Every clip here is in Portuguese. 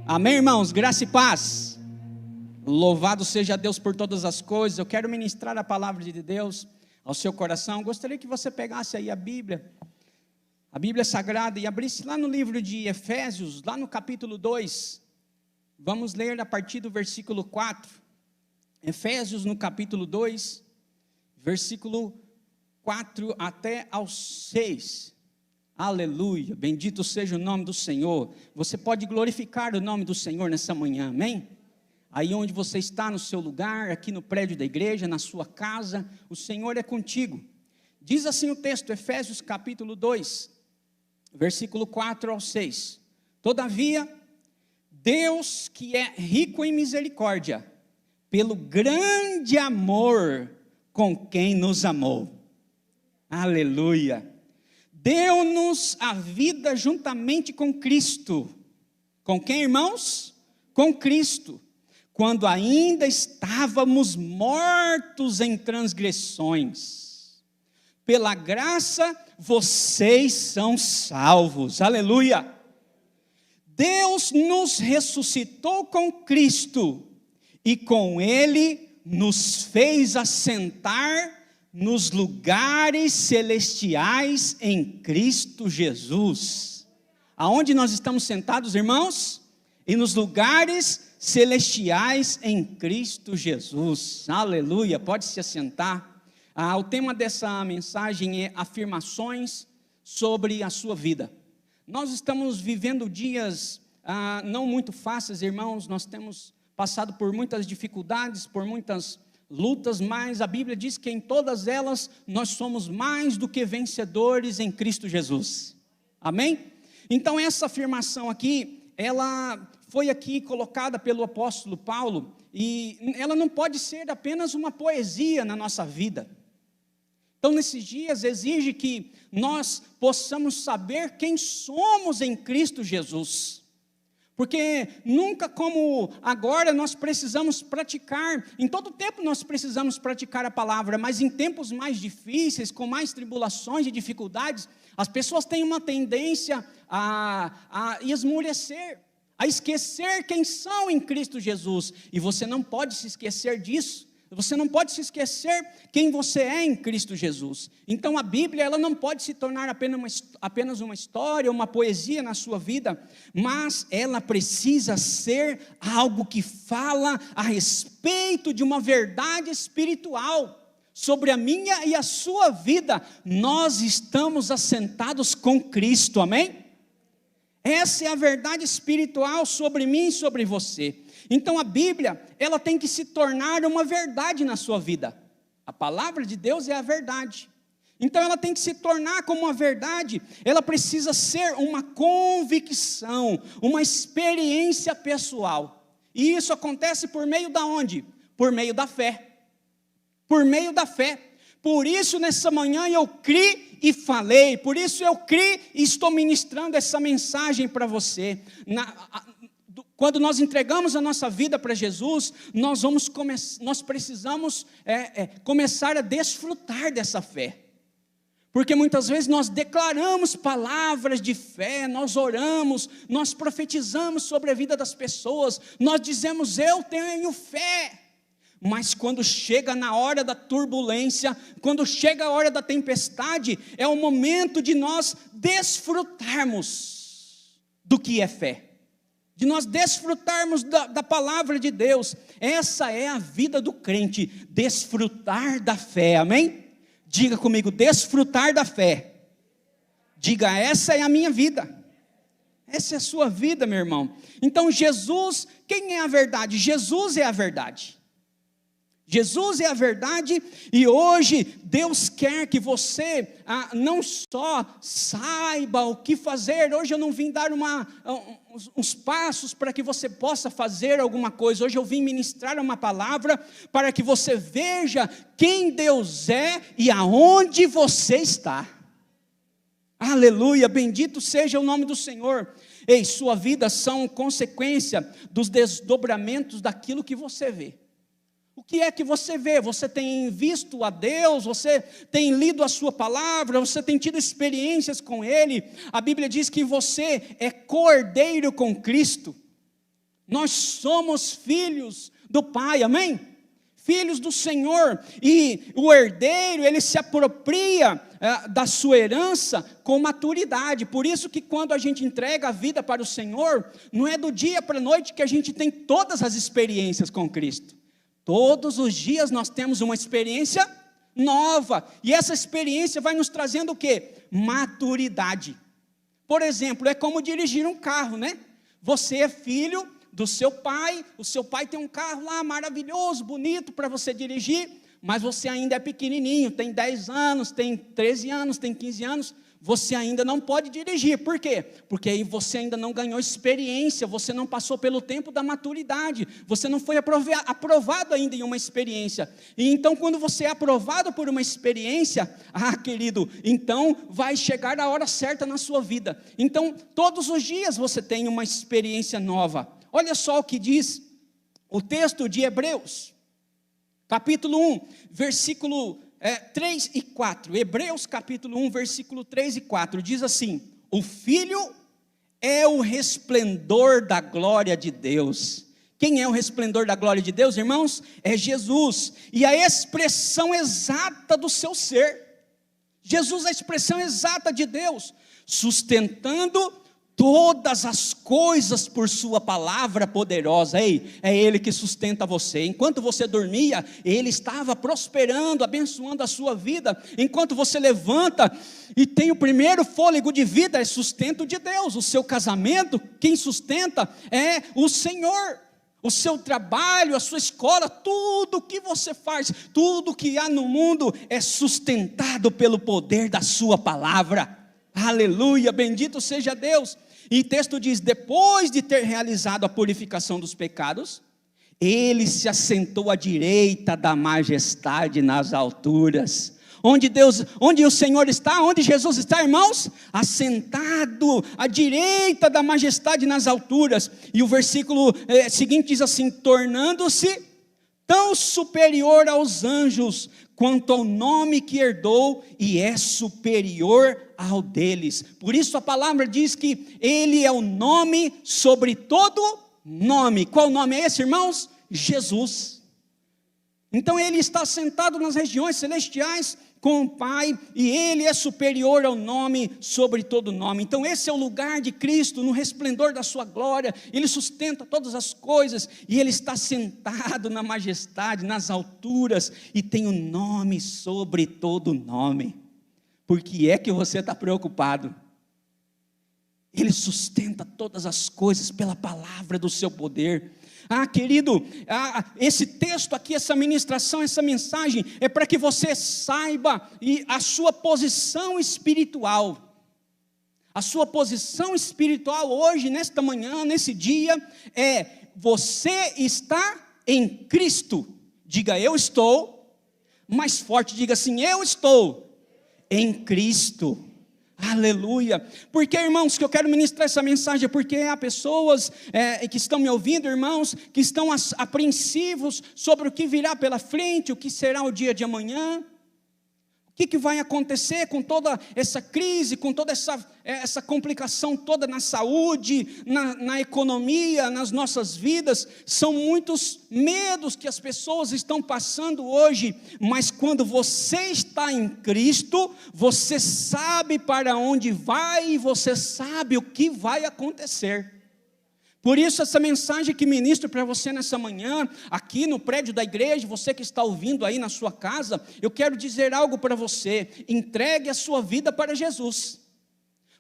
Amém, irmãos? Graça e paz. Louvado seja Deus por todas as coisas. Eu quero ministrar a palavra de Deus ao seu coração. Gostaria que você pegasse aí a Bíblia Sagrada, e abrisse lá no livro de Efésios, lá no capítulo 2. Vamos ler a partir do versículo 4. Efésios no capítulo 2, versículo 4 até ao 6. Aleluia, bendito seja o nome do Senhor. Você pode glorificar o nome do Senhor nessa manhã, amém? Aí onde você está, no seu lugar, aqui no prédio da igreja, na sua casa, o Senhor é contigo. Diz assim o texto, Efésios capítulo 2, versículo 4 ao 6. Todavia, Deus que é rico em misericórdia, pelo grande amor com quem nos amou. Aleluia. Deu-nos a vida juntamente com Cristo. Com quem, irmãos? Com Cristo. Quando ainda estávamos mortos em transgressões. Pela graça, vocês são salvos. Aleluia. Deus nos ressuscitou com Cristo. E com Ele nos fez assentar nos lugares celestiais em Cristo Jesus. Aonde nós estamos sentados, irmãos? E nos lugares celestiais em Cristo Jesus. Aleluia, pode se assentar. O tema dessa mensagem é afirmações sobre a sua vida. Nós estamos vivendo dias não muito fáceis, irmãos. Nós temos passado por muitas dificuldades, por muitas lutas, mas a Bíblia diz que em todas elas nós somos mais do que vencedores em Cristo Jesus. Amém? Então essa afirmação aqui, ela foi aqui colocada pelo apóstolo Paulo, e ela não pode ser apenas uma poesia na nossa vida. Então nesses dias exige que nós possamos saber quem somos em Cristo Jesus. Porque nunca como agora nós precisamos praticar, em todo tempo nós precisamos praticar a palavra, mas em tempos mais difíceis, com mais tribulações e dificuldades, as pessoas têm uma tendência a esmorecer, a esquecer quem são em Cristo Jesus, e você não pode se esquecer disso. Você não pode se esquecer quem você é em Cristo Jesus. Então a Bíblia, ela não pode se tornar apenas uma história, uma poesia na sua vida, mas ela precisa ser algo que fala a respeito de uma verdade espiritual sobre a minha e a sua vida. Nós estamos assentados com Cristo, amém? Essa é a verdade espiritual sobre mim e sobre você. Então a Bíblia, ela tem que se tornar uma verdade na sua vida. A palavra de Deus é a verdade. Então ela tem que se tornar como uma verdade. Ela precisa ser uma convicção, uma experiência pessoal. E isso acontece por meio da onde? Por meio da fé. Por meio da fé. Por isso nessa manhã eu criei e falei. Por isso eu criei e estou ministrando essa mensagem para você. Quando nós entregamos a nossa vida para Jesus, nós precisamos começar a desfrutar dessa fé. Porque muitas vezes nós declaramos palavras de fé, nós oramos, nós profetizamos sobre a vida das pessoas, nós dizemos, eu tenho fé. Mas quando chega na hora da turbulência, quando chega a hora da tempestade, é o momento de nós desfrutarmos do que é fé. De nós desfrutarmos da palavra de Deus. Essa é a vida do crente, desfrutar da fé, amém? Diga comigo, desfrutar da fé. Diga, essa é a minha vida. Essa é a sua vida, meu irmão. Então Jesus, quem é a verdade? Jesus é a verdade. Jesus é a verdade, e hoje Deus quer que você não só saiba o que fazer. Hoje eu não vim dar uns passos para que você possa fazer alguma coisa. Hoje eu vim ministrar uma palavra para que você veja quem Deus é e aonde você está. Aleluia, bendito seja o nome do Senhor. Ei, sua vida são consequência dos desdobramentos daquilo que você vê. O que é que você vê? Você tem visto a Deus? Você tem lido a sua palavra? Você tem tido experiências com Ele? A Bíblia diz que você é co-herdeiro com Cristo. Nós somos filhos do Pai, amém? Filhos do Senhor, e o herdeiro, ele se apropria da sua herança com maturidade. Por isso que quando a gente entrega a vida para o Senhor, não é do dia para a noite que a gente tem todas as experiências com Cristo. Todos os dias nós temos uma experiência nova, e essa experiência vai nos trazendo o quê? Maturidade. Por exemplo, é como dirigir um carro, né? Você é filho do seu pai, o seu pai tem um carro lá maravilhoso, bonito para você dirigir, mas você ainda é pequenininho, tem 10 anos, tem 13 anos, tem 15 anos, você ainda não pode dirigir. Por quê? Porque aí você ainda não ganhou experiência, você não passou pelo tempo da maturidade, você não foi aprovado ainda em uma experiência. E então quando você é aprovado por uma experiência, querido, então vai chegar a hora certa na sua vida. Então todos os dias você tem uma experiência nova. Olha só o que diz o texto de Hebreus, capítulo 1, versículo 3 e 4. Hebreus capítulo 1, versículo 3 e 4, diz assim: o Filho é o resplendor da glória de Deus. Quem é o resplendor da glória de Deus, irmãos? É Jesus, e a expressão exata do seu ser. Jesus é a expressão exata de Deus, sustentando todas as coisas por sua palavra poderosa. Ei, é Ele que sustenta você. Enquanto você dormia, Ele estava prosperando, abençoando a sua vida. Enquanto você levanta e tem o primeiro fôlego de vida, é sustento de Deus. O seu casamento, quem sustenta é o Senhor. O seu trabalho, a sua escola, tudo que você faz, tudo que há no mundo é sustentado pelo poder da sua palavra. Aleluia, bendito seja Deus. E o texto diz: depois de ter realizado a purificação dos pecados, Ele se assentou à direita da majestade nas alturas. Onde o Senhor está, onde Jesus está, irmãos? Assentado à direita da majestade nas alturas. E o versículo seguinte diz assim: tornando-se tão superior aos anjos, quanto ao nome que herdou, e é superior ao deles. Por isso a palavra diz que Ele é o nome sobre todo nome. Qual nome é esse, irmãos? Jesus. Então Ele está sentado nas regiões celestiais com o Pai, e Ele é superior ao nome sobre todo nome. Então esse é o lugar de Cristo, no resplendor da sua glória. Ele sustenta todas as coisas, e Ele está sentado na majestade, nas alturas, e tem o nome sobre todo nome. Por que é que você está preocupado? Ele sustenta todas as coisas pela palavra do seu poder. Querido, esse texto aqui, essa ministração, essa mensagem é para que você saiba a sua posição espiritual. A sua posição espiritual hoje, nesta manhã, nesse dia, você está em Cristo. Diga: eu estou. Mais forte, diga assim: eu estou em Cristo. Aleluia. Porque, irmãos, que eu quero ministrar essa mensagem, porque há pessoas que estão me ouvindo, irmãos, que estão apreensivos sobre o que virá pela frente, o que será o dia de amanhã. O que vai acontecer com toda essa crise, com toda essa complicação toda na saúde, na economia, nas nossas vidas? São muitos medos que as pessoas estão passando hoje, mas quando você está em Cristo, você sabe para onde vai e você sabe o que vai acontecer. Por isso essa mensagem que ministro para você nessa manhã, aqui no prédio da igreja, você que está ouvindo aí na sua casa, eu quero dizer algo para você: entregue a sua vida para Jesus.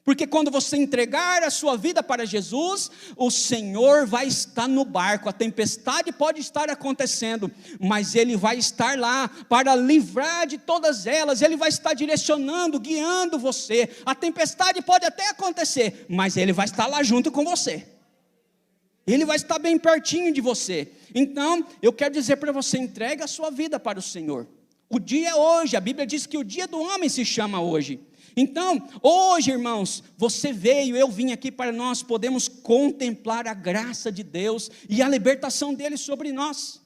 Porque quando você entregar a sua vida para Jesus, o Senhor vai estar no barco. A tempestade pode estar acontecendo, mas Ele vai estar lá para livrar de todas elas. Ele vai estar direcionando, guiando você. A tempestade pode até acontecer, mas Ele vai estar lá junto com você. Ele vai estar bem pertinho de você. Então, eu quero dizer para você: entregue a sua vida para o Senhor. O dia é hoje, a Bíblia diz que o dia do homem se chama hoje. Então, hoje, irmãos, você veio, eu vim aqui para nós podemos contemplar a graça de Deus e a libertação dele sobre nós.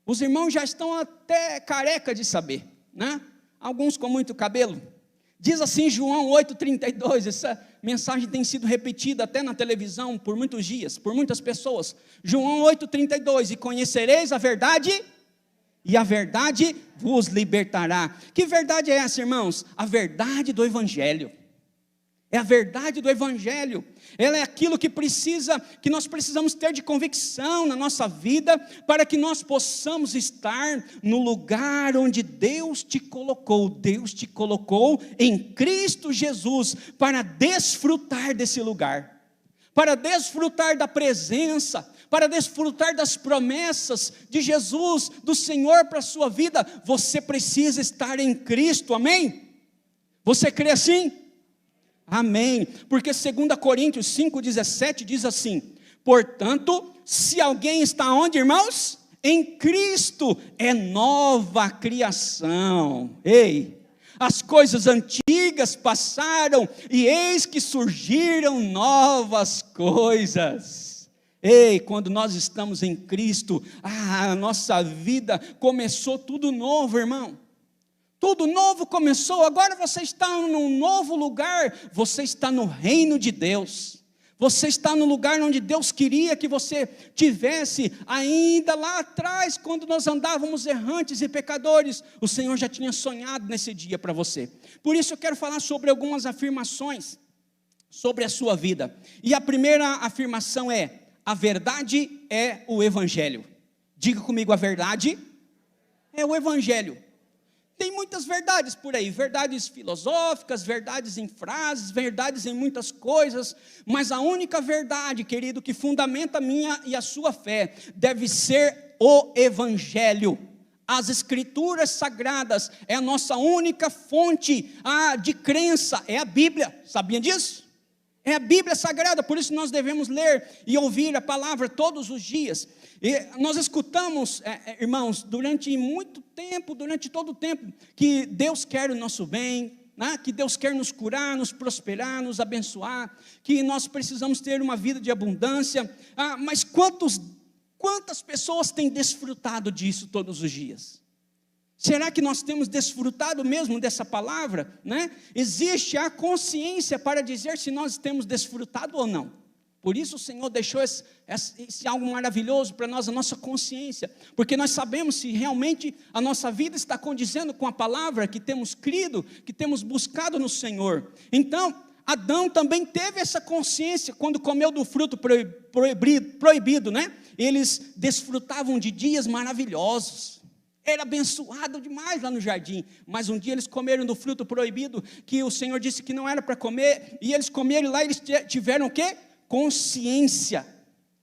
Os irmãos já estão até careca de saber, né? Alguns com muito cabelo. Diz assim João 8,32, essa mensagem tem sido repetida até na televisão por muitos dias, por muitas pessoas. João 8,32, e conhecereis a verdade, e a verdade vos libertará. Que verdade é essa, irmãos? A verdade do Evangelho. É a verdade do Evangelho. Ela é aquilo que nós precisamos ter de convicção na nossa vida, para que nós possamos estar no lugar onde Deus te colocou. Deus te colocou em Cristo Jesus, para desfrutar desse lugar, para desfrutar da presença, para desfrutar das promessas de Jesus, do Senhor para a sua vida. Você precisa estar em Cristo, amém? Você crê assim? Amém, porque 2 Coríntios 5,17 diz assim: portanto, se alguém está onde, irmãos? Em Cristo, é nova criação. Ei, as coisas antigas passaram, e eis que surgiram novas coisas. Ei, quando nós estamos em Cristo, a nossa vida começou tudo novo, irmão. Tudo novo começou, agora você está num novo lugar, você está no reino de Deus, você está no lugar onde Deus queria que você tivesse, ainda lá atrás, quando nós andávamos errantes e pecadores, o Senhor já tinha sonhado nesse dia para você. Por isso eu quero falar sobre algumas afirmações sobre a sua vida, e a primeira afirmação é: a verdade é o Evangelho. Diga comigo, a verdade é o Evangelho. Tem muitas verdades por aí, verdades filosóficas, verdades em frases, verdades em muitas coisas, mas a única verdade, querido, que fundamenta a minha e a sua fé, deve ser o Evangelho. As Escrituras Sagradas é a nossa única fonte de crença, é a Bíblia, sabia disso? É a Bíblia Sagrada, por isso nós devemos ler e ouvir a palavra todos os dias. E nós escutamos, irmãos, durante muito tempo, durante todo o tempo, que Deus quer o nosso bem, né? Que Deus quer nos curar, nos prosperar, nos abençoar, que nós precisamos ter uma vida de abundância. Mas quantas pessoas têm desfrutado disso todos os dias? Será que nós temos desfrutado mesmo dessa palavra, né? Existe a consciência para dizer se nós temos desfrutado ou não. Por isso o Senhor deixou esse algo maravilhoso para nós, a nossa consciência, porque nós sabemos se realmente a nossa vida está condizendo com a palavra que temos crido, que temos buscado no Senhor. Então, Adão também teve essa consciência quando comeu do fruto proibido, né? Eles desfrutavam de dias maravilhosos. Era abençoado demais lá no jardim, mas um dia eles comeram do fruto proibido, que o Senhor disse que não era para comer, e eles comeram, e lá eles tiveram o quê? Consciência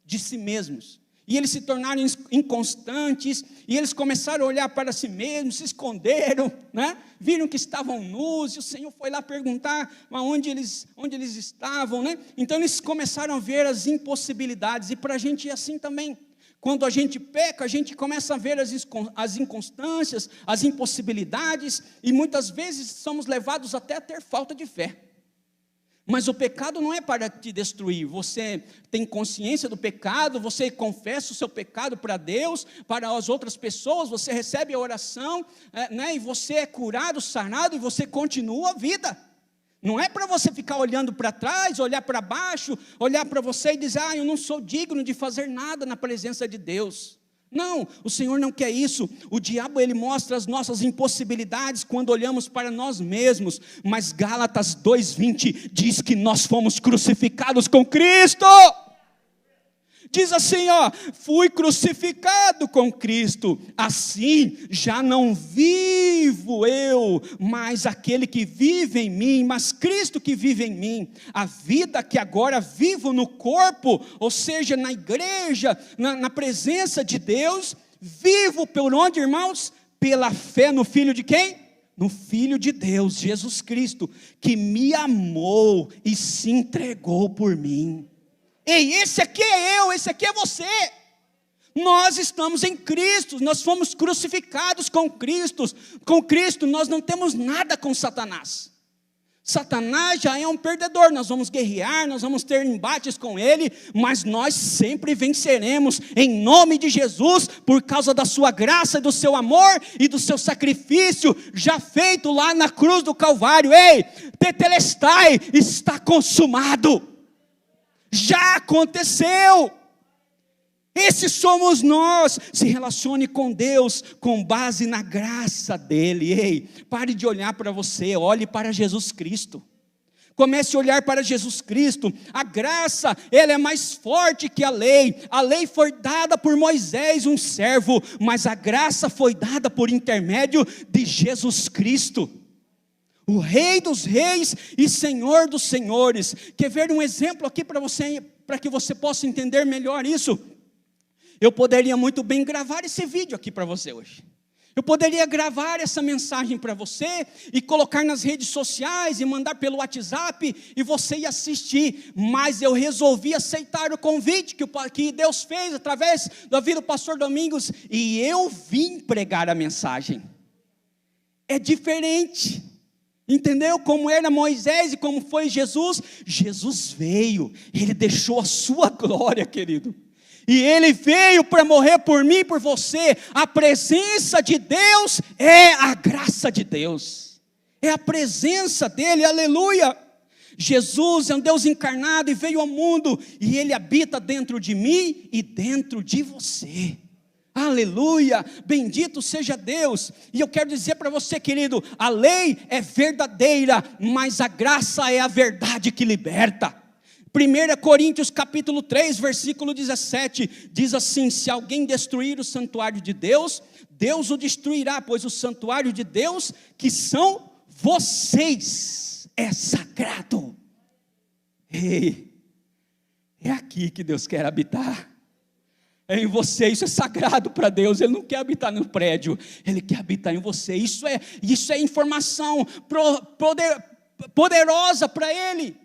de si mesmos, e eles se tornaram inconstantes, e eles começaram a olhar para si mesmos, se esconderam, né? Viram que estavam nus, e o Senhor foi lá perguntar onde eles estavam, né? Então eles começaram a ver as impossibilidades, e para a gente é assim também. Quando a gente peca, a gente começa a ver as inconstâncias, as impossibilidades, e muitas vezes somos levados até a ter falta de fé. Mas o pecado não é para te destruir. Você tem consciência do pecado, você confessa o seu pecado para Deus, para as outras pessoas, você recebe a oração, né, e você é curado, sarado, e você continua a vida. Não é para você ficar olhando para trás, olhar para baixo, olhar para você e dizer: eu não sou digno de fazer nada na presença de Deus. Não, o Senhor não quer isso. O diabo, ele mostra as nossas impossibilidades quando olhamos para nós mesmos, mas Gálatas 2:20 diz que nós fomos crucificados com Cristo. Diz assim, fui crucificado com Cristo, assim já não vivo eu, mas aquele que vive em mim, mas Cristo que vive em mim. A vida que agora vivo no corpo, ou seja, na igreja, na presença de Deus, vivo por onde, irmãos? Pela fé no Filho de quem? No Filho de Deus, Jesus Cristo, que me amou e se entregou por mim. Ei, esse aqui é eu, esse aqui é você. Nós estamos em Cristo, nós fomos crucificados com Cristo. Com Cristo nós não temos nada com Satanás. Satanás já é um perdedor, nós vamos guerrear, nós vamos ter embates com ele, mas nós sempre venceremos, em nome de Jesus, por causa da sua graça, do seu amor e do seu sacrifício, já feito lá na cruz do Calvário. Ei, tetelestai, está consumado, já aconteceu. Esses somos nós. Se relacione com Deus com base na graça dele. Ei, pare de olhar para você, olhe para Jesus Cristo. Comece a olhar para Jesus Cristo. A graça, ela é mais forte que a lei. A lei foi dada por Moisés, um servo, mas a graça foi dada por intermédio de Jesus Cristo, o Rei dos reis e Senhor dos senhores. Quer ver um exemplo aqui para você, para que você possa entender melhor isso? Eu poderia muito bem gravar esse vídeo aqui para você hoje. Eu poderia gravar essa mensagem para você e colocar nas redes sociais e mandar pelo WhatsApp e você ia assistir. Mas eu resolvi aceitar o convite que Deus fez através da vida do pastor Domingos e eu vim pregar a mensagem. É diferente. Entendeu? Como era Moisés e como foi Jesus. Jesus veio, ele deixou a sua glória, querido. E ele veio para morrer por mim e por você. A presença de Deus é a graça de Deus. É a presença dele, aleluia. Jesus é um Deus encarnado e veio ao mundo. E ele habita dentro de mim e dentro de você. Aleluia, bendito seja Deus. E eu quero dizer para você, querido, a lei é verdadeira, mas a graça é a verdade que liberta. 1 Coríntios capítulo 3, versículo 17, diz assim: se alguém destruir o santuário de Deus, Deus o destruirá, pois o santuário de Deus, que são vocês, é sagrado. Ei, é aqui que Deus quer habitar. É em você, isso é sagrado para Deus. Ele não quer habitar no prédio, Ele quer habitar em você. Isso é informação poderosa para Ele.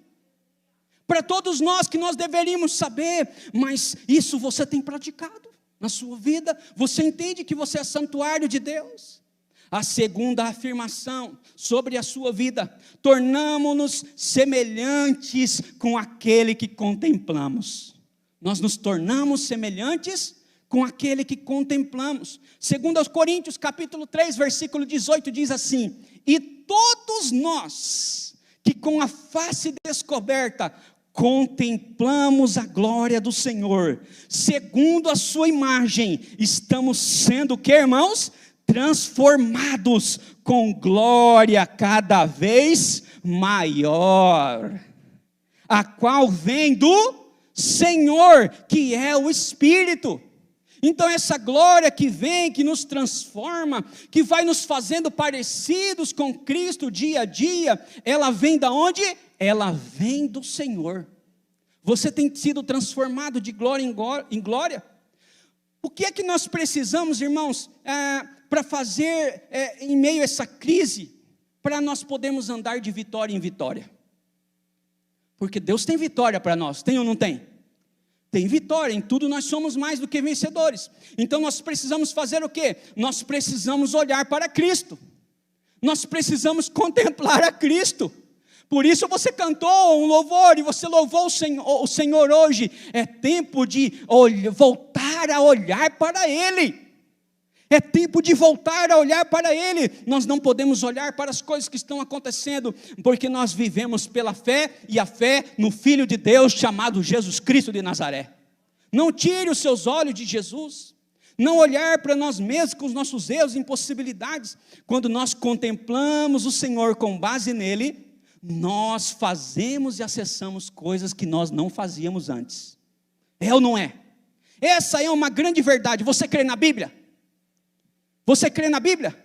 Para todos nós que nós deveríamos saber, mas isso você tem praticado na sua vida? Você entende que você é santuário de Deus? A segunda afirmação sobre a sua vida: tornamo-nos semelhantes com aquele que contemplamos. Nós nos tornamos semelhantes com aquele que contemplamos. 2 Coríntios capítulo 3, versículo 18 diz assim: e todos nós que com a face descoberta contemplamos a glória do Senhor, segundo a sua imagem, estamos sendo o que, irmãos? Transformados com glória cada vez maior, a qual vem do Senhor, que é o Espírito. Então essa glória que vem, que nos transforma, que vai nos fazendo parecidos com Cristo dia a dia, ela vem da onde? Ela vem do Senhor. Você tem sido transformado de glória em glória? O que é que nós precisamos, irmãos, para fazer em meio a essa crise, para nós podermos andar de vitória em vitória? Porque Deus tem vitória para nós, tem ou não tem? Tem vitória, em tudo nós somos mais do que vencedores. Então nós precisamos fazer o quê? Nós precisamos olhar para Cristo. Nós precisamos contemplar a Cristo. Por isso você cantou um louvor e você louvou o Senhor hoje. É tempo de voltar a olhar para Ele. É tempo de voltar a olhar para Ele. Nós não podemos olhar para as coisas que estão acontecendo, porque nós vivemos pela fé, e a fé no Filho de Deus chamado Jesus Cristo de Nazaré. Não tire os seus olhos de Jesus. Não olhar para nós mesmos com os nossos erros e impossibilidades. Quando nós contemplamos o Senhor com base nele, nós fazemos e acessamos coisas que nós não fazíamos antes. É ou não é? Essa é uma grande verdade. Você crê na Bíblia? Você crê na Bíblia?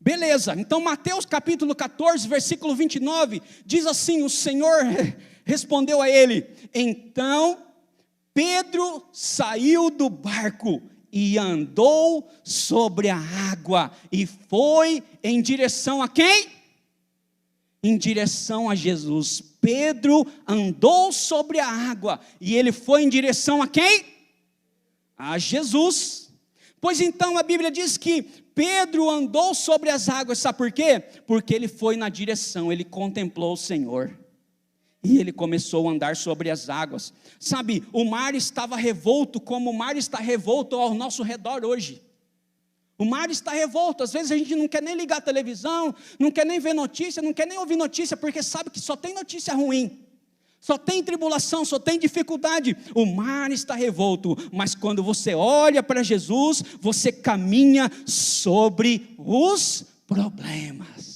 Beleza, então Mateus capítulo 14, versículo 29, diz assim: o Senhor respondeu a ele: então Pedro saiu do barco e andou sobre a água, e foi em direção a quem? Em direção a Jesus. Pedro andou sobre a água, e ele foi em direção a quem? A Jesus. Pois então a Bíblia diz que Pedro andou sobre as águas, sabe por quê? Porque ele foi na direção, ele contemplou o Senhor. E ele começou a andar sobre as águas. Sabe, o mar estava revolto, como o mar está revolto ao nosso redor hoje. O mar está revolto, às vezes a gente não quer nem ligar a televisão, não quer nem ver notícia, não quer nem ouvir notícia, porque sabe que só tem notícia ruim. Só tem tribulação, só tem dificuldade. O mar está revolto, mas quando você olha para Jesus, você caminha sobre os problemas.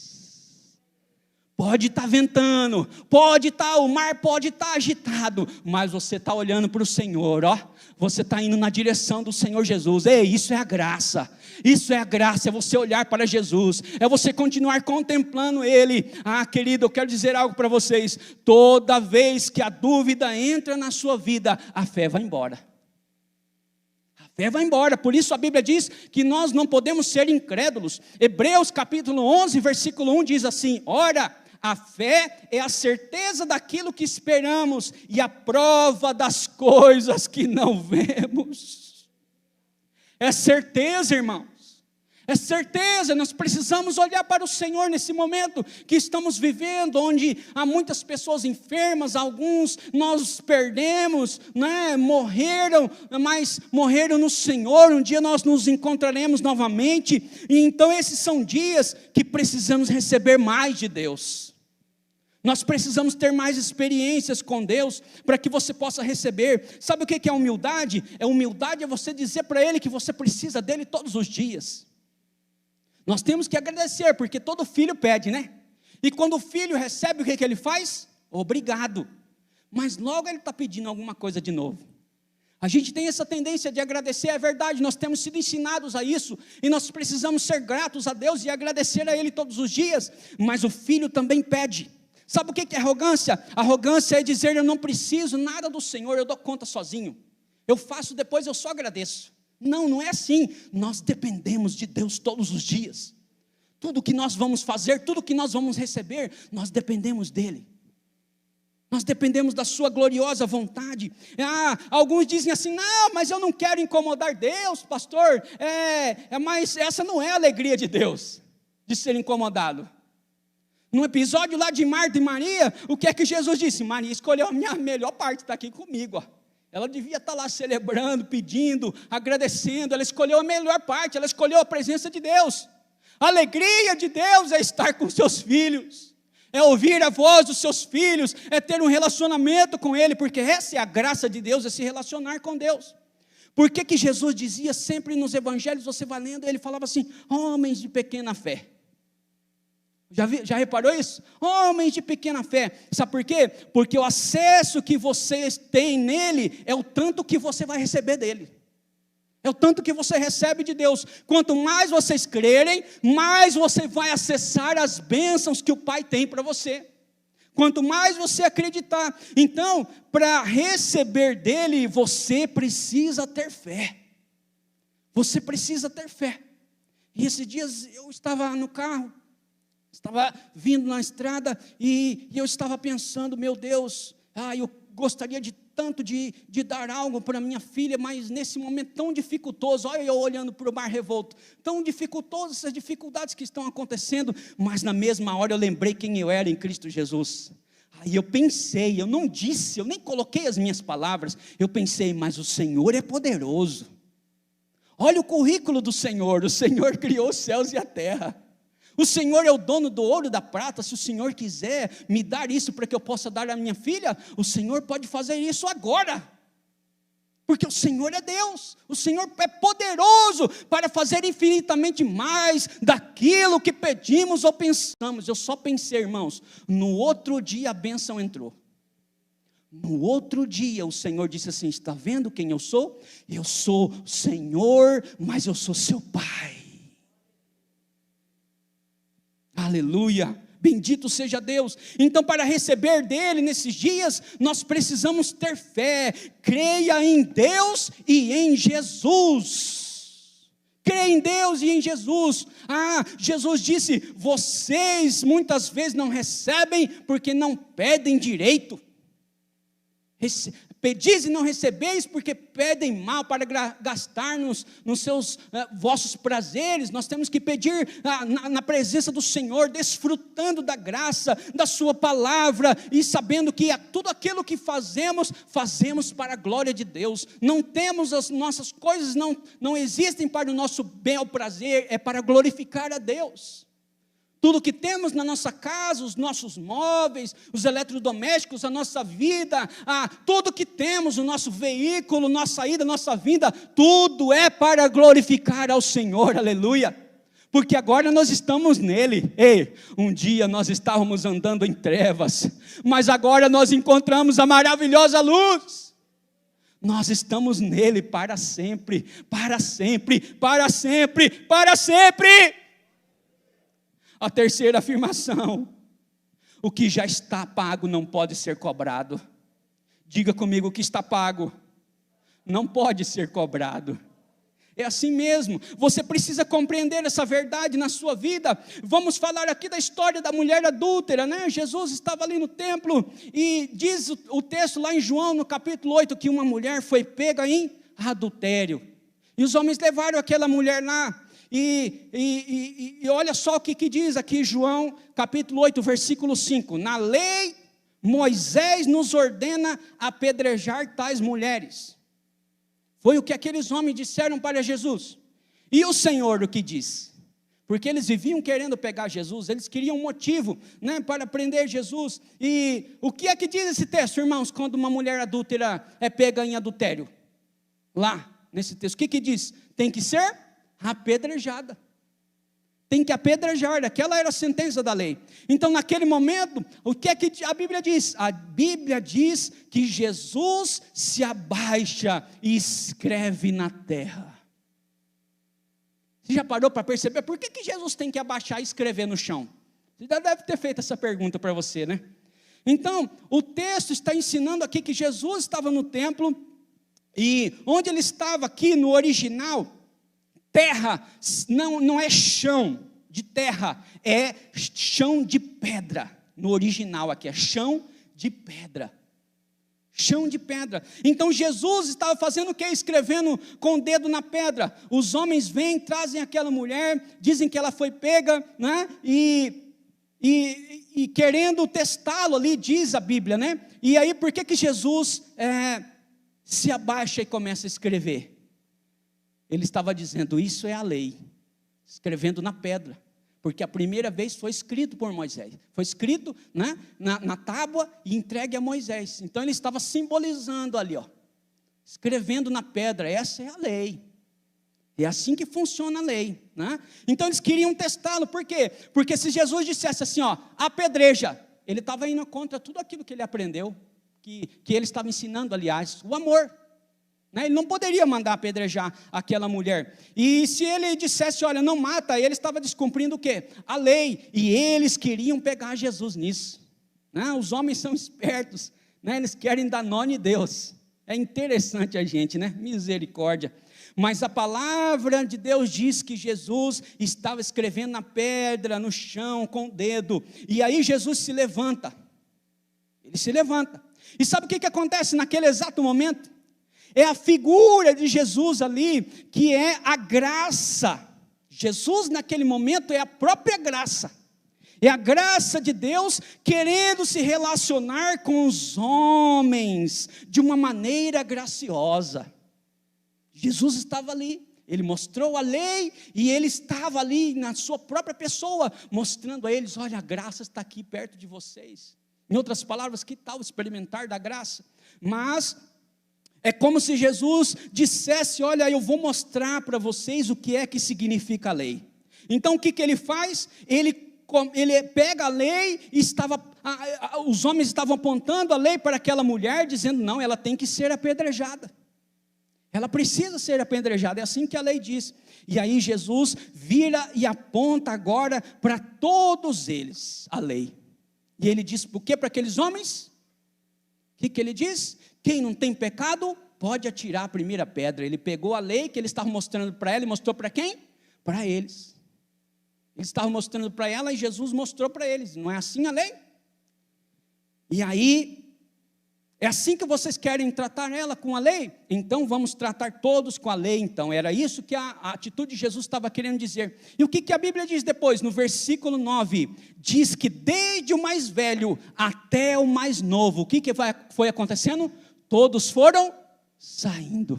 Pode estar ventando, o mar pode estar agitado, mas você está olhando para o Senhor, ó. Você está indo na direção do Senhor Jesus. Ei, isso é a graça. Isso é a graça, é você olhar para Jesus, é você continuar contemplando Ele. Ah, querido, eu quero dizer algo para vocês. Toda vez que a dúvida entra na sua vida, a fé vai embora. A fé vai embora, por isso a Bíblia diz que nós não podemos ser incrédulos. Hebreus capítulo 11, versículo 1 diz assim: ora, a fé é a certeza daquilo que esperamos e a prova das coisas que não vemos. É certeza, irmãos. É certeza, nós precisamos olhar para o Senhor nesse momento que estamos vivendo, onde há muitas pessoas enfermas, alguns nós perdemos, né? Morreram, mas morreram no Senhor. Um dia nós nos encontraremos novamente, e então esses são dias que precisamos receber mais de Deus. Nós precisamos ter mais experiências com Deus, para que você possa receber. Sabe o que é humildade? Humildade é você dizer para Ele que você precisa dEle todos os dias. Nós temos que agradecer, porque todo filho pede, né? E quando o filho recebe, o que ele faz? Obrigado. Mas logo ele está pedindo alguma coisa de novo. A gente tem essa tendência de agradecer, é verdade, nós temos sido ensinados a isso, e nós precisamos ser gratos a Deus e agradecer a Ele todos os dias, mas o filho também pede. Sabe o que é arrogância? Arrogância é dizer: eu não preciso nada do Senhor, eu dou conta sozinho. Eu faço, depois eu só agradeço. Não, não é assim. Nós dependemos de Deus todos os dias. Tudo que nós vamos fazer, tudo que nós vamos receber, nós dependemos dEle. Nós dependemos da sua gloriosa vontade. Alguns dizem assim: não, mas eu não quero incomodar Deus, pastor. Mas essa não é a alegria de Deus, de ser incomodado. No episódio lá de Marta e Maria, o que é que Jesus disse? Maria escolheu a minha melhor parte, está aqui comigo, ó. Ela devia estar lá celebrando, pedindo, agradecendo. Ela escolheu a melhor parte, ela escolheu a presença de Deus. A alegria de Deus é estar com seus filhos, é ouvir a voz dos seus filhos, é ter um relacionamento com Ele, porque essa é a graça de Deus, é se relacionar com Deus. Por que Jesus dizia sempre nos evangelhos, você vai lendo, ele falava assim: homens de pequena fé. Já reparou isso? Homens de pequena fé. Sabe por quê? Porque o acesso que vocês têm nele é o tanto que você vai receber dele. É o tanto que você recebe de Deus. Quanto mais vocês crerem, mais você vai acessar as bênçãos que o Pai tem para você. Quanto mais você acreditar. Então, para receber dele, você precisa ter fé. Você precisa ter fé. E esses dias eu estava no carro, estava vindo na estrada e eu estava pensando: meu Deus, eu gostaria de tanto de dar algo para minha filha, mas nesse momento tão dificultoso, olha eu olhando para o mar revolto, tão dificultoso, essas dificuldades que estão acontecendo, mas na mesma hora eu lembrei quem eu era em Cristo Jesus. Aí eu pensei, eu não disse, eu nem coloquei as minhas palavras, eu pensei: mas o Senhor é poderoso. Olha o currículo do Senhor, o Senhor criou os céus e a terra. O Senhor é o dono do ouro e da prata. Se o Senhor quiser me dar isso para que eu possa dar à minha filha, o Senhor pode fazer isso agora. Porque o Senhor é Deus. O Senhor é poderoso para fazer infinitamente mais daquilo que pedimos ou pensamos. Eu só pensei, irmãos, no outro dia a bênção entrou. No outro dia o Senhor disse assim: está vendo quem eu sou? Eu sou o Senhor, mas eu sou seu Pai. Aleluia, bendito seja Deus. Então, para receber dele nesses dias, nós precisamos ter fé. Creia em Deus e em Jesus. Creia em Deus e em Jesus. Jesus disse: vocês muitas vezes não recebem porque não pedem direito. Pedis e não recebeis, porque pedem mal para gastar nos seus vossos prazeres. Nós temos que pedir na presença do Senhor, desfrutando da graça, da sua palavra, e sabendo que tudo aquilo que fazemos para a glória de Deus. Não temos as nossas coisas, não existem para o nosso bel prazer, é para glorificar a Deus. Tudo que temos na nossa casa, os nossos móveis, os eletrodomésticos, a nossa vida, tudo que temos, o nosso veículo, nossa ida, nossa vinda, tudo é para glorificar ao Senhor, aleluia. Porque agora nós estamos nele. Ei, um dia nós estávamos andando em trevas, mas agora nós encontramos a maravilhosa luz. Nós estamos nele para sempre, para sempre, para sempre, para sempre. A terceira afirmação: o que já está pago não pode ser cobrado. Diga comigo: o que está pago não pode ser cobrado. É assim mesmo, você precisa compreender essa verdade na sua vida. Vamos falar aqui da história da mulher adúltera, né? Jesus estava ali no templo, e diz o texto lá em João, no capítulo 8, que uma mulher foi pega em adultério, e os homens levaram aquela mulher lá. E olha só o que diz aqui João, capítulo 8, versículo 5. Na lei, Moisés nos ordena apedrejar tais mulheres. Foi o que aqueles homens disseram para Jesus. E o Senhor o que disse? Porque eles viviam querendo pegar Jesus, eles queriam um motivo, né, para prender Jesus. E o que é que diz esse texto, irmãos, quando uma mulher adúltera é pega em adultério? Lá, nesse texto, o que diz? Tem que ser apedrejada. Tem que apedrejar, aquela era a sentença da lei. Então naquele momento, o que é que a Bíblia diz? A Bíblia diz que Jesus se abaixa e escreve na terra. Você já parou para perceber por que Jesus tem que abaixar e escrever no chão? Você já deve ter feito essa pergunta para você, né? Então, o texto está ensinando aqui que Jesus estava no templo, e onde ele estava aqui no original, terra não é chão de terra, é chão de pedra. No original aqui é chão de pedra. Chão de pedra. Então Jesus estava fazendo o quê? Escrevendo com o dedo na pedra. Os homens vêm, trazem aquela mulher, dizem que ela foi pega, né? E querendo testá-lo ali, diz a Bíblia, né? E aí por que Jesus se abaixa e começa a escrever? Ele estava dizendo: isso é a lei, escrevendo na pedra, porque a primeira vez foi escrito por Moisés, foi escrito, né, na tábua e entregue a Moisés. Então ele estava simbolizando ali, escrevendo na pedra. Essa é a lei, é assim que funciona a lei, né? Então eles queriam testá-lo. Por quê? Porque se Jesus dissesse assim, apedreja, ele estava indo contra tudo aquilo que ele aprendeu, que ele estava ensinando, aliás, o amor. Ele não poderia mandar apedrejar aquela mulher. E se ele dissesse, olha, não mata, ele estava descumprindo o quê? A lei. E eles queriam pegar Jesus nisso. Os homens são espertos, eles querem dar nome de Deus. É interessante a gente, né? Misericórdia. Mas a palavra de Deus diz que Jesus estava escrevendo na pedra, no chão, com o dedo. E aí Jesus se levanta. Ele se levanta. E sabe o que acontece naquele exato momento? É a figura de Jesus ali, que é a graça. Jesus naquele momento é a própria graça. É a graça de Deus querendo se relacionar com os homens de uma maneira graciosa. Jesus estava ali, ele mostrou a lei, e ele estava ali na sua própria pessoa, mostrando a eles: olha, a graça está aqui perto de vocês. Em outras palavras, que tal experimentar da graça? Mas é como se Jesus dissesse: olha, eu vou mostrar para vocês o que é que significa a lei. Então o que ele faz? Ele pega a lei, e os homens estavam apontando a lei para aquela mulher, dizendo: não, ela tem que ser apedrejada. Ela precisa ser apedrejada, é assim que a lei diz. E aí Jesus vira e aponta agora para todos eles a lei. E ele diz o que para aqueles homens? O que ele diz? Quem não tem pecado, pode atirar a primeira pedra. Ele pegou a lei que ele estava mostrando para ela e mostrou para quem? Para eles. Ele estava mostrando para ela e Jesus mostrou para eles. Não é assim a lei? E aí, É assim que vocês querem tratar ela, com a lei? Então vamos tratar todos com a lei então. Era isso que a atitude de Jesus estava querendo dizer. E o que a Bíblia diz depois? No versículo 9, diz que desde o mais velho até o mais novo, o que foi acontecendo? Todos foram saindo.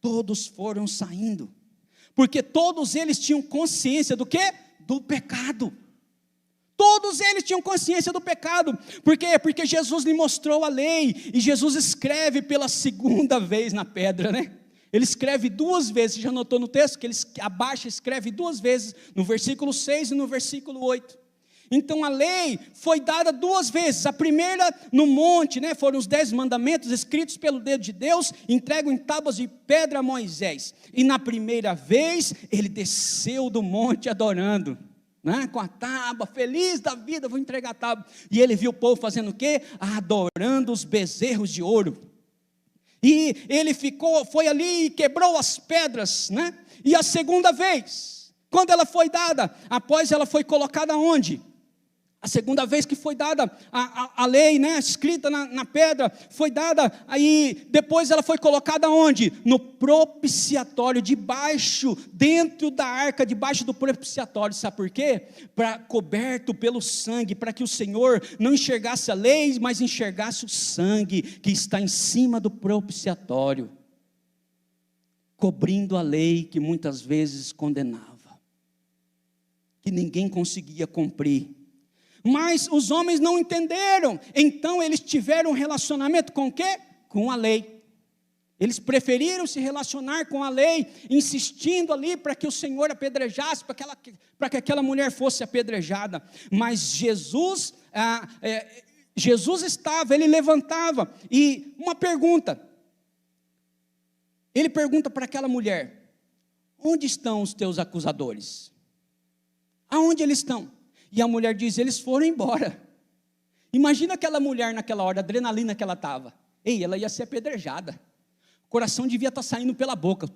Todos foram saindo. Porque todos eles tinham consciência do quê? Do pecado. Todos eles tinham consciência do pecado. Por quê? Porque Jesus lhe mostrou a lei. E Jesus escreve pela segunda vez na pedra, né? Ele escreve 2 vezes. Você já notou no texto que ele abaixa e escreve 2 vezes, no versículo 6 e no versículo 8. Então a lei foi dada 2 vezes. A primeira no monte, né? Foram os 10 mandamentos escritos pelo dedo de Deus, entregue em tábuas de pedra a Moisés. E na primeira vez ele desceu do monte adorando, né? Com a tábua, feliz da vida, vou entregar a tábua. E ele viu o povo fazendo o quê? Adorando os bezerros de ouro. E ele foi ali e quebrou as pedras, né? E a segunda vez, quando ela foi dada, após ela foi colocada onde? A segunda vez que foi dada a lei, né, escrita na pedra, foi dada, aí depois ela foi colocada onde? No propiciatório, dentro da arca, debaixo do propiciatório. Sabe por quê? Coberto pelo sangue, para que o Senhor não enxergasse a lei, mas enxergasse o sangue que está em cima do propiciatório, cobrindo a lei que muitas vezes condenava, que ninguém conseguia cumprir. Mas os homens não entenderam, então eles tiveram um relacionamento com o quê? Com a lei. Eles preferiram se relacionar com a lei, insistindo ali para que o Senhor apedrejasse, para que aquela mulher fosse apedrejada. Mas Jesus estava, ele levantava, e uma pergunta, ele pergunta para aquela mulher: onde estão os teus acusadores? Aonde eles estão? E a mulher diz: eles foram embora. Imagina aquela mulher naquela hora, a adrenalina que ela estava. Ei, ela ia ser apedrejada. O coração devia estar saindo pela boca.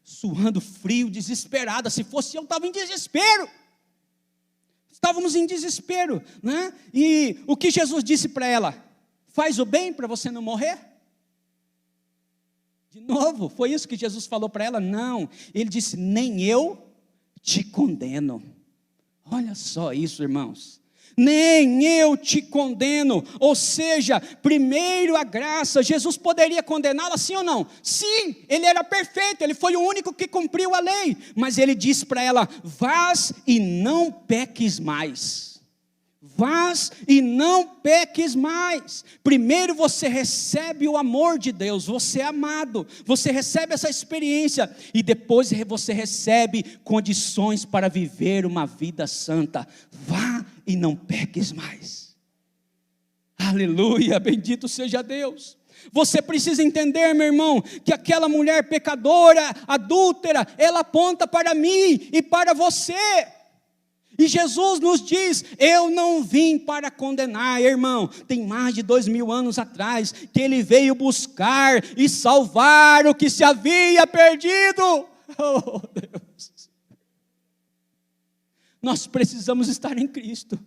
Suando frio, desesperada. Se fosse eu, estava em desespero. Estávamos em desespero, né? E o que Jesus disse para ela? Faz o bem para você não morrer? De novo, foi isso que Jesus falou para ela? Não. Ele disse: nem eu te condeno. Olha só isso, irmãos. Nem eu te condeno. Ou seja, primeiro a graça. Jesus poderia condená-la, sim ou não? Sim, ele era perfeito, ele foi o único que cumpriu a lei. Mas ele disse para ela: vás e não peques mais. Vás e não peques mais. Primeiro você recebe o amor de Deus, você é amado, você recebe essa experiência, e depois você recebe condições para viver uma vida santa. Vá e não peques mais. Aleluia, bendito seja Deus. Você precisa entender, meu irmão, que aquela mulher pecadora, adúltera, ela aponta para mim e para você. E Jesus nos diz: eu não vim para condenar, irmão. Tem mais de 2000 anos atrás que ele veio buscar e salvar o que se havia perdido. Oh, Deus. Nós precisamos estar em Cristo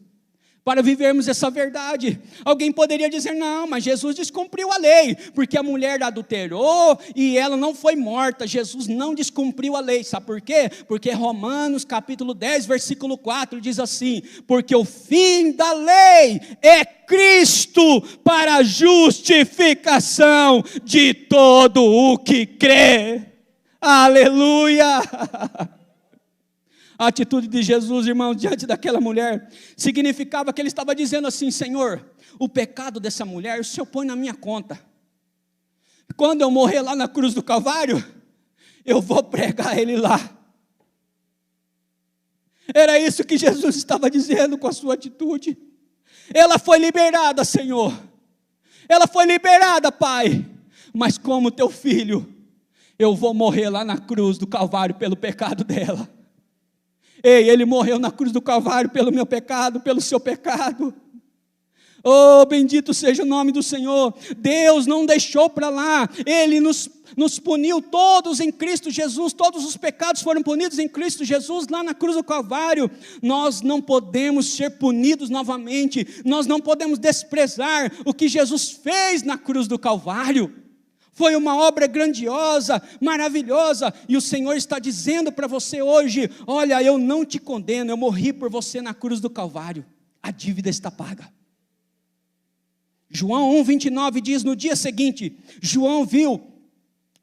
para vivermos essa verdade. Alguém poderia dizer: não, mas Jesus descumpriu a lei, porque a mulher adulterou e ela não foi morta. Jesus não descumpriu a lei, sabe por quê? Porque Romanos capítulo 10, versículo 4 diz assim: porque o fim da lei é Cristo para a justificação de todo o que crê. Aleluia! A atitude de Jesus, irmão, diante daquela mulher, significava que ele estava dizendo assim: Senhor, o pecado dessa mulher, o Senhor põe na minha conta. Quando eu morrer lá na cruz do Calvário, eu vou pregar ele lá. Era isso que Jesus estava dizendo com a sua atitude. Ela foi liberada, Senhor. Ela foi liberada, Pai. Mas como teu filho, eu vou morrer lá na cruz do Calvário pelo pecado dela. Ei, ele morreu na cruz do Calvário pelo meu pecado, pelo seu pecado. Oh, bendito seja o nome do Senhor. Deus não deixou para lá, Ele nos puniu todos em Cristo Jesus, todos os pecados foram punidos em Cristo Jesus, lá na cruz do Calvário. Nós não podemos ser punidos novamente, nós não podemos desprezar o que Jesus fez na cruz do Calvário. Foi uma obra grandiosa, maravilhosa, e o Senhor está dizendo para você hoje: olha, eu não te condeno, eu morri por você na cruz do Calvário, a dívida está paga. João 1,29 diz: no dia seguinte, João viu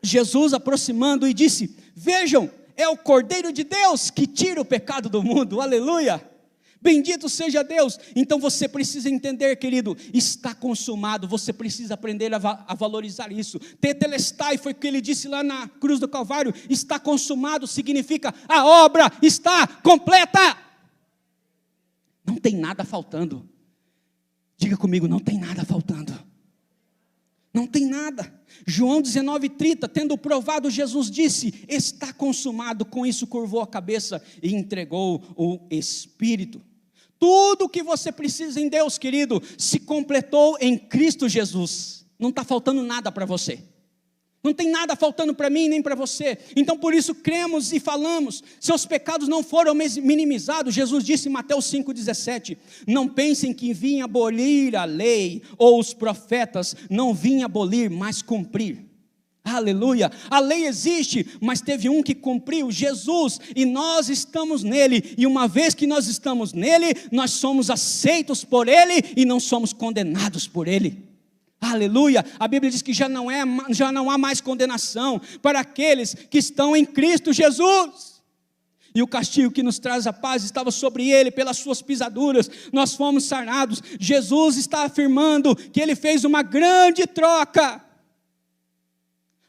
Jesus aproximando e disse: vejam, é o Cordeiro de Deus que tira o pecado do mundo, aleluia, bendito seja Deus. Então você precisa entender, querido, está consumado, você precisa aprender a valorizar isso. Tetelestai foi o que ele disse lá na cruz do Calvário, está consumado significa a obra está completa, não tem nada faltando. Diga comigo, não tem nada faltando. Não tem nada. João 19,30, tendo provado, Jesus disse: está consumado. Com isso curvou a cabeça e entregou o Espírito. Tudo o que você precisa em Deus, querido, se completou em Cristo Jesus. Não está faltando nada para você. Não tem nada faltando para mim nem para você. Então por isso cremos e falamos. Seus pecados não foram minimizados. Jesus disse em Mateus 5,17: não pensem que vim abolir a lei ou os profetas. Não vim abolir, mas cumprir. Aleluia, a lei existe, mas teve um que cumpriu, Jesus, e nós estamos nele, e uma vez que nós estamos nele, nós somos aceitos por ele, e não somos condenados por ele. Aleluia, a Bíblia diz que já não há mais condenação para aqueles que estão em Cristo Jesus. E o castigo que nos traz a paz estava sobre ele, pelas suas pisaduras nós fomos sarados. Jesus está afirmando que ele fez uma grande troca.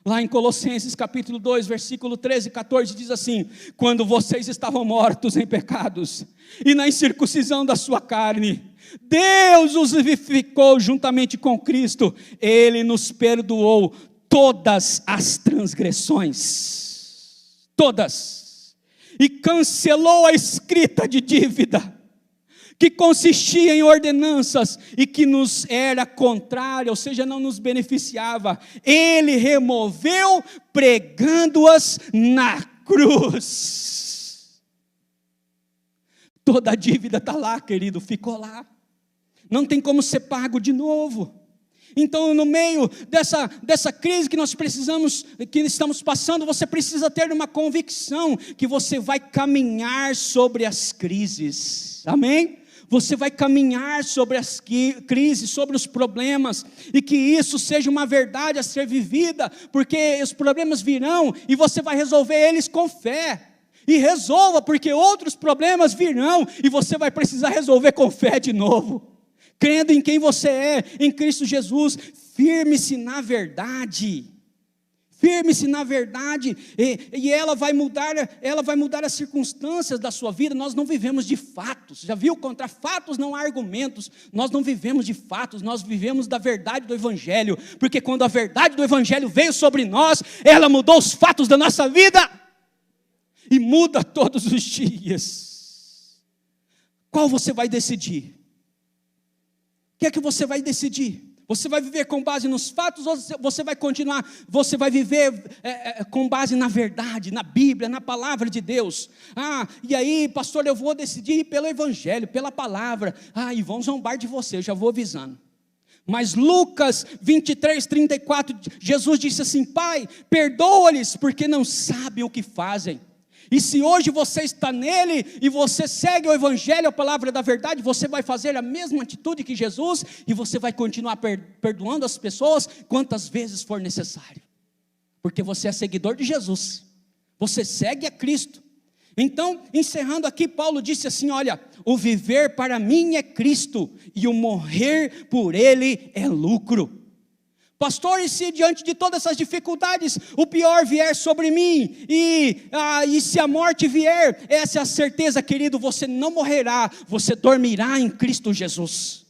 Lá em Colossenses capítulo 2, versículo 13 e 14 diz assim: quando vocês estavam mortos em pecados e na incircuncisão da sua carne, Deus os vivificou juntamente com Cristo. Ele nos perdoou todas as transgressões, todas, e cancelou a escrita de dívida, que consistia em ordenanças e que nos era contrária, ou seja, não nos beneficiava. Ele removeu, pregando-as na cruz. Toda a dívida está lá, querido, ficou lá. Não tem como ser pago de novo. Então, no meio dessa crise que que estamos passando, você precisa ter uma convicção que você vai caminhar sobre as crises. Amém? Você vai caminhar sobre as crises, sobre os problemas, e que isso seja uma verdade a ser vivida, porque os problemas virão e você vai resolver eles com fé. E resolva, porque outros problemas virão e você vai precisar resolver com fé de novo. Crendo em quem você é, em Cristo Jesus, firme-se na verdade. Firme-se na verdade, e ela vai mudar as circunstâncias da sua vida. Nós não vivemos de fatos, já viu? Contra fatos não há argumentos. Nós não vivemos de fatos, nós vivemos da verdade do Evangelho, porque quando a verdade do Evangelho veio sobre nós, ela mudou os fatos da nossa vida, e muda todos os dias. Qual você vai decidir? O que é que você vai decidir? Você vai viver com base nos fatos, ou você vai continuar, você vai viver com base na verdade, na Bíblia, na palavra de Deus? E aí, pastor, eu vou decidir pelo Evangelho, pela palavra. E vão zombar de você, eu já vou avisando. Mas Lucas 23, 34, Jesus disse assim: Pai, perdoa-lhes, porque não sabem o que fazem. E se hoje você está nele, e você segue o Evangelho, a palavra da verdade, você vai fazer a mesma atitude que Jesus, e você vai continuar perdoando as pessoas, quantas vezes for necessário, porque você é seguidor de Jesus, você segue a Cristo. Então, encerrando aqui, Paulo disse assim: olha, o viver para mim é Cristo, e o morrer por ele é lucro. Pastor, e se diante de todas essas dificuldades, o pior vier sobre mim, e se a morte vier, essa é a certeza, querido, você não morrerá, você dormirá em Cristo Jesus.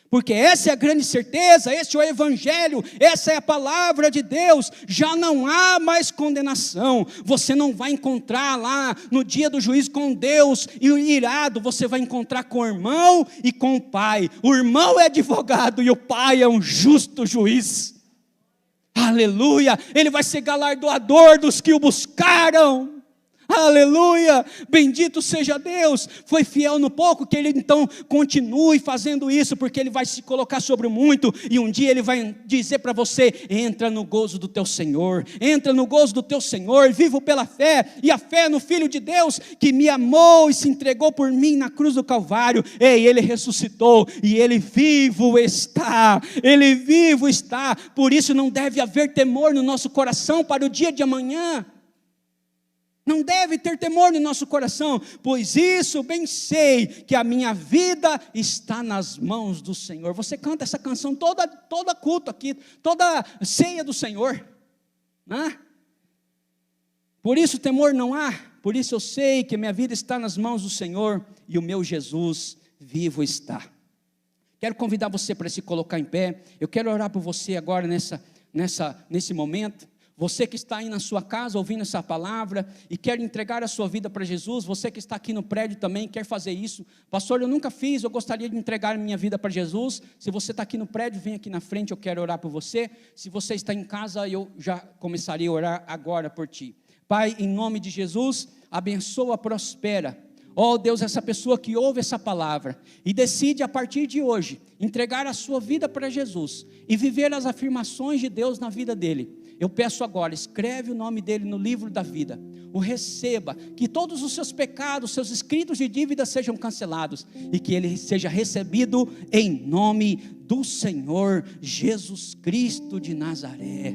Porque essa é a grande certeza, esse é o Evangelho, essa é a palavra de Deus. Já não há mais condenação. Você não vai encontrar lá no dia do juízo com Deus e o irado. Você vai encontrar com o irmão e com o pai. O irmão é advogado e o pai é um justo juiz. Aleluia! Ele vai ser galardoador dos que o buscaram. Aleluia, bendito seja Deus, foi fiel no pouco, que ele então continue fazendo isso, porque ele vai se colocar sobre o muito, e um dia ele vai dizer para você, entra no gozo do teu Senhor, entra no gozo do teu Senhor, vivo pela fé, e a fé no Filho de Deus, que me amou e se entregou por mim na cruz do Calvário. Ei, ele ressuscitou, e ele vivo está, por isso não deve haver temor no nosso coração para o dia de amanhã. Não deve ter temor no nosso coração, pois isso bem sei, que a minha vida está nas mãos do Senhor. Você canta essa canção toda culto aqui, toda ceia do Senhor, né? Por isso temor não há, por isso eu sei que a minha vida está nas mãos do Senhor, e o meu Jesus vivo está. Quero convidar você para se colocar em pé. Eu quero orar por você agora nesse momento. Você que está aí na sua casa ouvindo essa palavra e quer entregar a sua vida para Jesus, você que está aqui no prédio também quer fazer isso. Pastor, eu nunca fiz, eu gostaria de entregar a minha vida para Jesus. Se você está aqui no prédio, vem aqui na frente, eu quero orar por você. Se você está em casa, eu já começaria a orar agora por ti. Pai, em nome de Jesus, abençoa, prospera. Ó Deus, essa pessoa que ouve essa palavra e decide a partir de hoje entregar a sua vida para Jesus e viver as afirmações de Deus na vida dele. Eu peço agora, escreve o nome dele no livro da vida, o receba, que todos os seus pecados, seus escritos de dívida sejam cancelados, e que ele seja recebido em nome do Senhor Jesus Cristo de Nazaré.